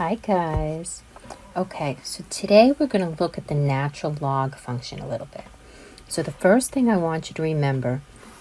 Hi guys. Okay, so today we're going to look at the natural log function a little bit. So the first thing I want you to remember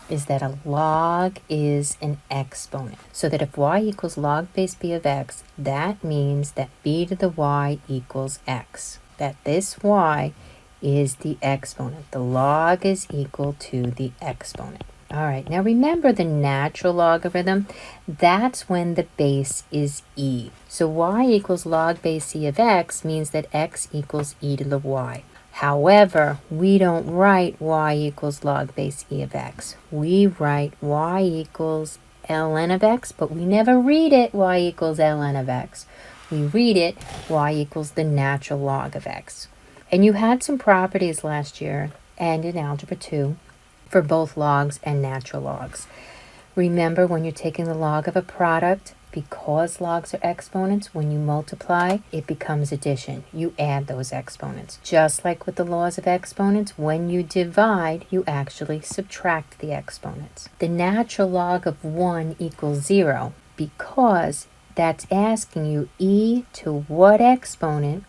is that a log is an exponent. So that if y equals log base b of x, that means that b to the y equals x. That this y is the exponent. The log is equal to the exponent. All right, now remember the natural logarithm, that's when the base is e. So y equals log base e of x means that x equals e to the y. However, we don't write y equals log base e of x. We write y equals ln of x, but we never read it y equals ln of x. We read it y equals the natural log of x. And you had some properties last year and in Algebra 2 for both logs and natural logs. Remember, when you're taking the log of a product, because logs are exponents, when you multiply, it becomes addition. You add those exponents. Just like with the laws of exponents, when you divide, you actually subtract the exponents. The natural log of 1 equals 0 because that's asking you e to what exponent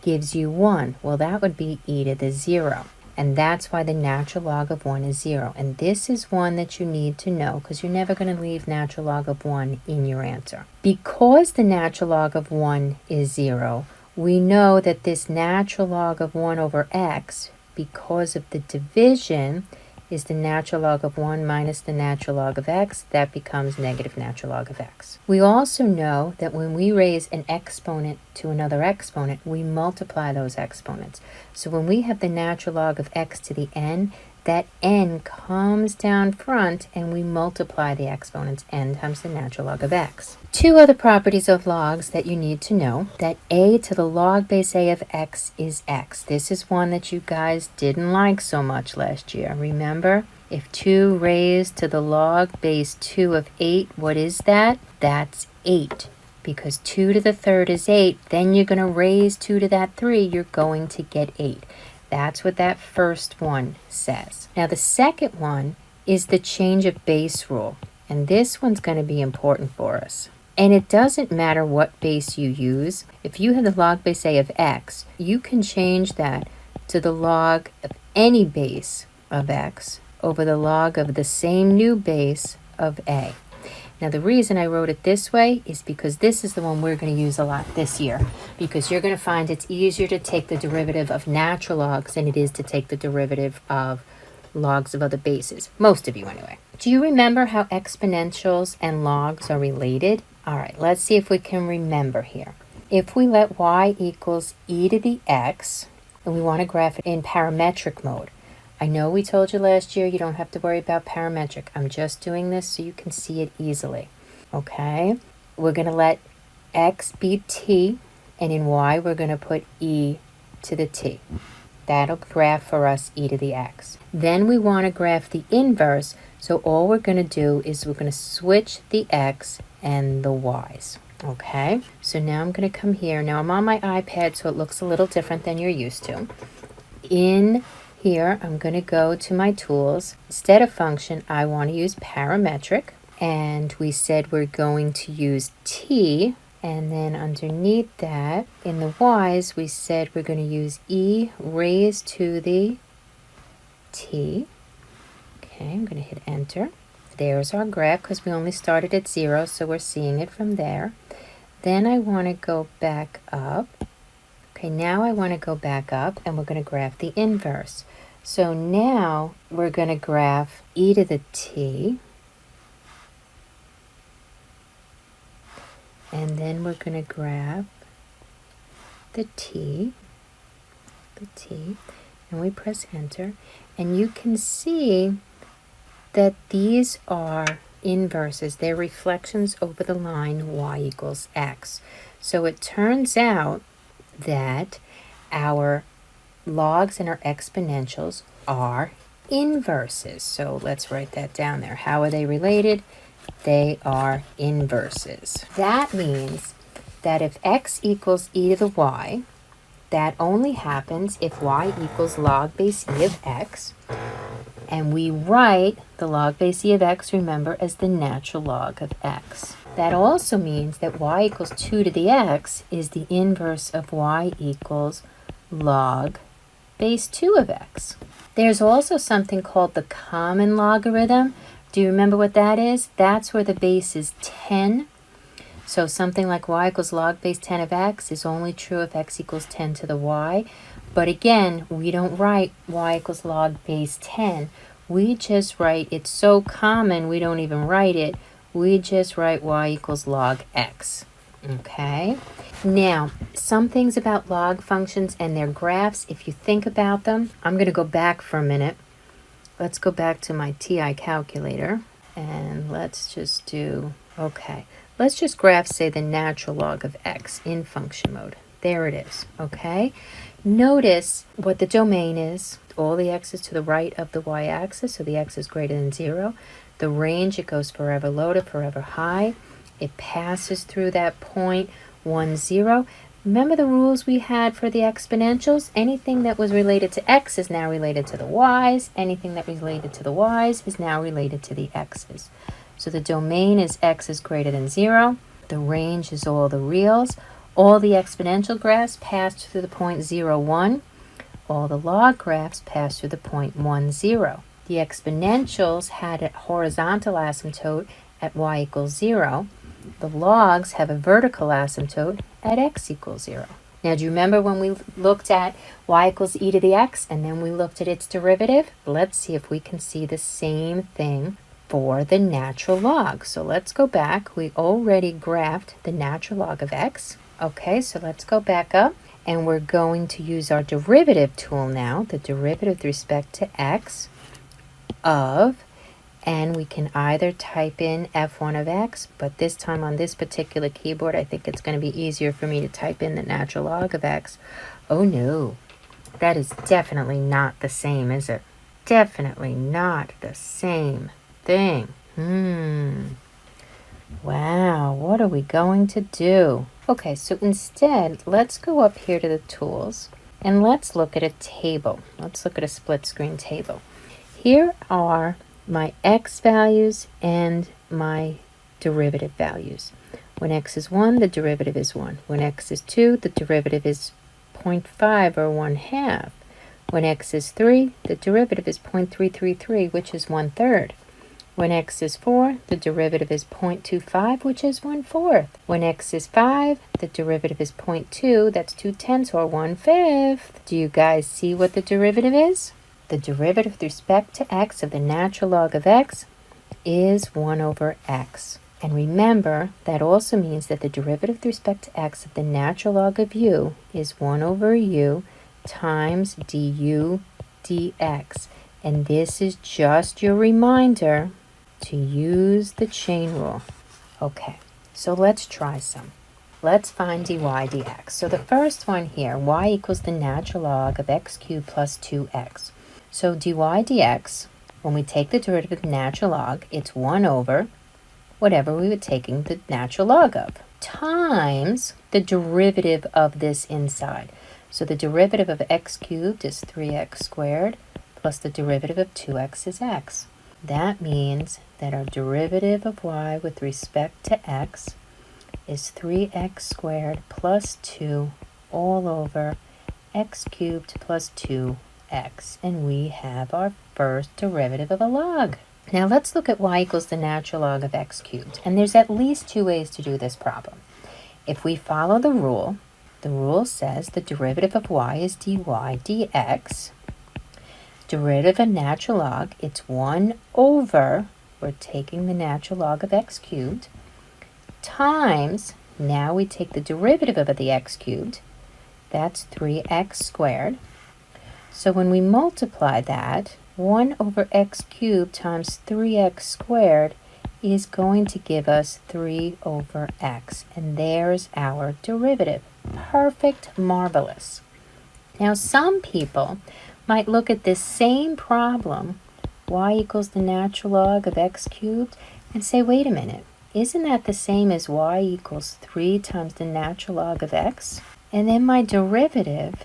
gives you 1. Well, that would be e to the 0. And that's why the natural log of 1 is 0. And this is one that you need to know because you're never going to leave natural log of 1 in your answer. Because the natural log of 1 is 0, we know that this natural log of 1 over x, because of the division, is the natural log of 1 minus the natural log of x. That becomes negative natural log of x. We also know that when we raise an exponent to another exponent, we multiply those exponents. So when we have the natural log of x to the n, that n comes down front and we multiply the exponents. N times the natural log of x. Two other properties of logs that you need to know, that a to the log base a of x is x. This is one that you guys didn't like so much last year. Remember, if 2 raised to the log base 2 of 8, what is that? That's 8. Because 2 to the third is 8, then you're going to raise 2 to that 3, you're going to get 8. That's what that first one says. Now the second one is the change of base rule. And this one's going to be important for us. And it doesn't matter what base you use. If you have the log base a of x, you can change that to the log of any base of x over the log of the same new base of a. Now the reason I wrote it this way is because this is the one we're going to use a lot this year, because you're going to find it's easier to take the derivative of natural logs than it is to take the derivative of logs of other bases. Most of you anyway. Do you remember how exponentials and logs are related? All right, let's see if we can remember here. If we let y equals e to the x, and we want to graph it in parametric mode. I know we told you last year you don't have to worry about parametric. I'm just doing this so you can see it easily. Okay? We're going to let x be t, and in y we're going to put e to the t. That'll graph for us e to the x. Then we want to graph the inverse, so all we're going to do is we're going to switch the x and the y's. Okay? So now I'm going to come here. Now I'm on my iPad, so it looks a little different than you're used to. In here, I'm going to go to my tools. Instead of function, I want to use parametric. And we said we're going to use t. And then underneath that, in the y's, we said we're going to use e raised to the t. Okay, I'm going to hit enter. There's our graph because we only started at 0, so we're seeing it from there. Then I want to go back up. Okay, now I want to go back up and we're going to graph the inverse. So now we're going to graph e to the t. And then we're going to graph the t. And we press enter. And you can see that these are inverses. They're reflections over the line y equals x. So it turns out that our logs and our exponentials are inverses. So let's write that down there. How are they related? They are inverses. That means that if x equals e to the y, that only happens if y equals log base e of x. And we write the log base e of x, remember, as the natural log of x. That also means that y equals 2 to the x is the inverse of y equals log base 2 of x. There's also something called the common logarithm. Do you remember what that is? That's where the base is 10. So something like y equals log base 10 of x is only true if x equals 10 to the y. But again, we don't write y equals log base 10. We just write, it's so common we don't even write it. We just write y equals log x. Okay? Now, some things about log functions and their graphs, if you think about them, I'm going to go back for a minute. Let's go back to my TI calculator and let's just do, okay. Let's just graph, say, the natural log of x in function mode. There it is, okay? Notice what the domain is. All the x's to the right of the y-axis, so the x is greater than 0. The range, it goes forever low to forever high. It passes through that point 1, 0. Remember the rules we had for the exponentials? Anything that was related to x is now related to the y's. Anything that related to the y's is now related to the x's. So the domain is x is greater than 0. The range is all the reals. All the exponential graphs passed through the point 0, 1. All the log graphs passed through the point 1, 0. The exponentials had a horizontal asymptote at y equals 0. The logs have a vertical asymptote at x equals 0. Now, do you remember when we looked at y equals e to the x and then we looked at its derivative? Let's see if we can see the same thing for the natural log. So let's go back. We already graphed the natural log of x. Okay, so let's go back up and we're going to use our derivative tool now, the derivative with respect to x of, and we can either type in f1 of x, but this time on this particular keyboard, I think it's going to be easier for me to type in the natural log of x. Oh no, that is definitely not the same, is it? Definitely not the same thing. Wow, what are we going to do? Okay, so instead, let's go up here to the tools and let's look at a table. Let's look at a split screen table. Here are my x values and my derivative values. When x is 1, the derivative is 1. When x is 2, the derivative is 0.5 or 1/2. When x is 3, the derivative is 0.333, which is 1/3. When x is 4, the derivative is 0.25, which is 1/4. When x is 5, the derivative is 0.2, that's 2/10 or 1/5. Do you guys see what the derivative is? The derivative with respect to x of the natural log of x is 1 over x. And remember, that also means that the derivative with respect to x of the natural log of u is 1 over u times du dx. And this is just your reminder to use the chain rule. Okay, so let's try some. Let's find dy dx. So the first one here, y equals the natural log of x cubed plus 2x. So dy dx, when we take the derivative of the natural log, it's 1 over whatever we were taking the natural log of, times the derivative of this inside. So the derivative of x cubed is 3x squared, plus the derivative of 2x is x. That means that our derivative of y with respect to x is 3x squared plus 2 all over x cubed plus 2x. And we have our first derivative of a log. Now let's look at y equals the natural log of x cubed. And there's at least 2 ways to do this problem. If we follow the rule says the derivative of y is dy dx. Derivative of natural log, it's 1 over, we're taking the natural log of x cubed, times, now we take the derivative of the x cubed, that's 3x squared. So when we multiply that, 1 over x cubed times 3x squared is going to give us 3 over x. And there's our derivative. Perfect, marvelous. Now some people might look at this same problem, y equals the natural log of x cubed, and say, wait a minute, isn't that the same as y equals 3 times the natural log of x? And then my derivative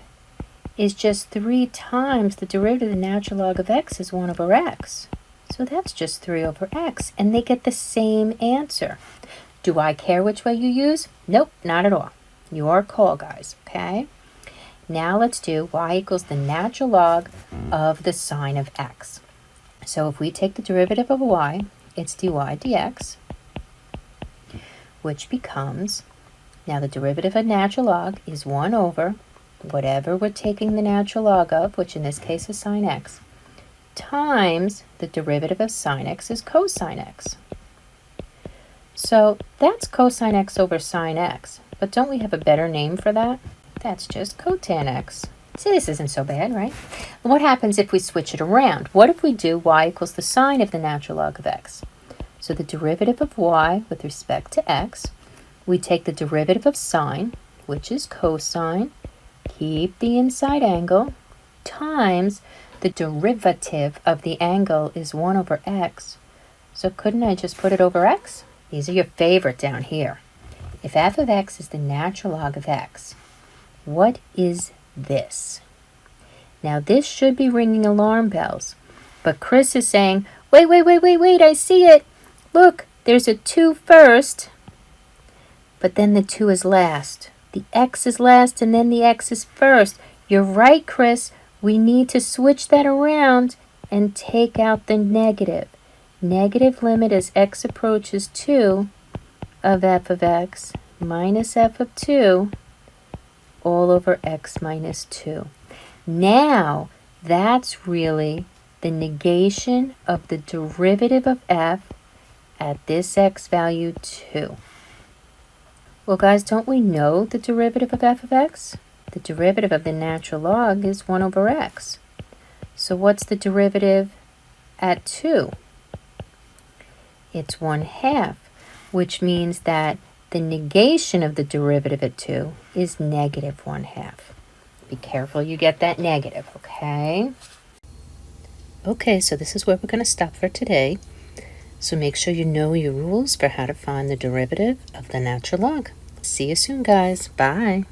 is just 3 times the derivative of the natural log of x is 1 over x. So that's just 3 over x, and they get the same answer. Do I care which way you use? Nope, not at all. Your call, guys, okay? Now let's do y equals the natural log of the sine of x. So if we take the derivative of y, it's dy dx, which becomes, now the derivative of natural log is 1 over whatever we're taking the natural log of, which in this case is sine x, times the derivative of sine x is cosine x. So that's cosine x over sine x, but don't we have a better name for that? That's just cotan x. See, this isn't so bad, right? What happens if we switch it around? What if we do y equals the sine of the natural log of x? So the derivative of y with respect to x, we take the derivative of sine, which is cosine, keep the inside angle, times the derivative of the angle is 1 over x. So couldn't I just put it over x? These are your favorite down here. If f of x is the natural log of x, what is this? Now this should be ringing alarm bells, but Chris is saying, wait, I see it. Look, there's a 2 first, but then the 2 is last. The x is last and then the x is first. You're right, Chris. We need to switch that around and take out the negative. Negative limit as x approaches 2 of f of x minus f of 2 all over x minus 2. Now, that's really the negation of the derivative of f at this x value 2. Well, guys, don't we know the derivative of f of x? The derivative of the natural log is 1 over x. So what's the derivative at 2? It's 1/2, which means that the negation of the derivative at 2 is negative 1/2. Be careful you get that negative, okay? Okay, so this is where we're going to stop for today. So make sure you know your rules for how to find the derivative of the natural log. See you soon, guys. Bye.